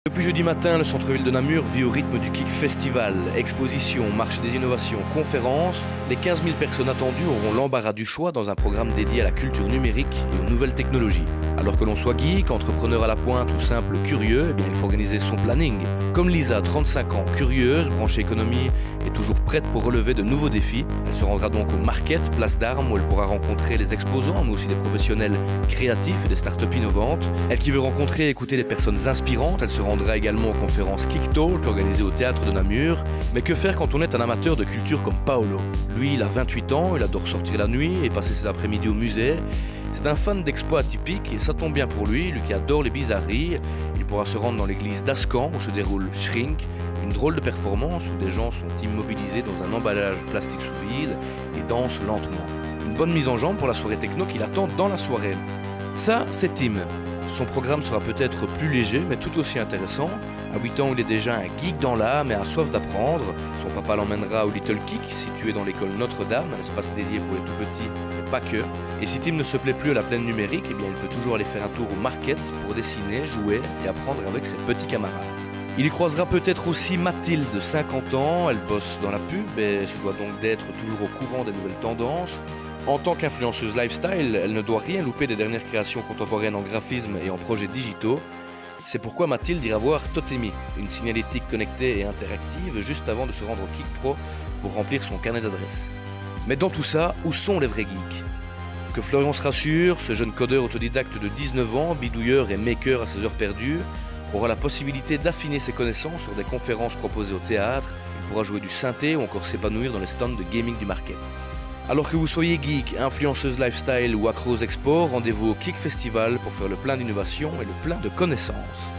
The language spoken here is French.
Depuis jeudi matin, le centre-ville de Namur vit au rythme du Kik Festival. Expositions, marché des innovations, conférences, les 15 000 personnes attendues auront l'embarras du choix dans un programme dédié à la culture numérique et aux nouvelles technologies. Alors que l'on soit geek, entrepreneur à la pointe ou simple curieux, il faut organiser son planning. Comme Lisa, 35 ans, curieuse, branchée économie et toujours prête pour relever de nouveaux défis, elle se rendra donc au Market, place d'Armes, où elle pourra rencontrer les exposants, mais aussi des professionnels créatifs et des startups innovantes. Elle qui veut rencontrer et écouter des personnes inspirantes, elle se rendra également aux conférences Kik Talk organisées au théâtre de Namur. Mais que faire quand on est un amateur de culture comme Paolo? Lui, il a 28 ans, il adore sortir la nuit et passer ses après-midi au musée. C'est un fan d'exploits atypiques et ça tombe bien pour lui qui adore les bizarreries. Il pourra se rendre dans l'église d'Ascan où se déroule Shrink, une drôle de performance où des gens sont immobilisés dans un emballage plastique sous vide et dansent lentement. Une bonne mise en jambe pour la soirée techno qui l'attend dans la soirée. Ça, c'est Tim. Son programme sera peut-être plus léger, mais tout aussi intéressant. À 8 ans, il est déjà un geek dans l'âme et a soif d'apprendre. Son papa l'emmènera au Little Kik, situé dans l'école Notre-Dame, un espace dédié pour les tout-petits, mais pas que. Et si Tim ne se plaît plus à la plaine numérique, il peut toujours aller faire un tour au market pour dessiner, jouer et apprendre avec ses petits camarades. Il y croisera peut-être aussi Mathilde, 50 ans, elle bosse dans la pub et se doit donc d'être toujours au courant des nouvelles tendances. En tant qu'influenceuse lifestyle, elle ne doit rien louper des dernières créations contemporaines en graphisme et en projets digitaux. C'est pourquoi Mathilde ira voir Totemi, une signalétique connectée et interactive, juste avant de se rendre au Kik Pro pour remplir son carnet d'adresses. Mais dans tout ça, où sont les vrais geeks? Que Florian se rassure, ce jeune codeur autodidacte de 19 ans, bidouilleur et maker à ses heures perdues, aura la possibilité d'affiner ses connaissances sur des conférences proposées au théâtre, il pourra jouer du synthé ou encore s'épanouir dans les stands de gaming du market. Alors que vous soyez geek, influenceuse lifestyle ou accro aux expos, rendez-vous au Kik Festival pour faire le plein d'innovation et le plein de connaissances.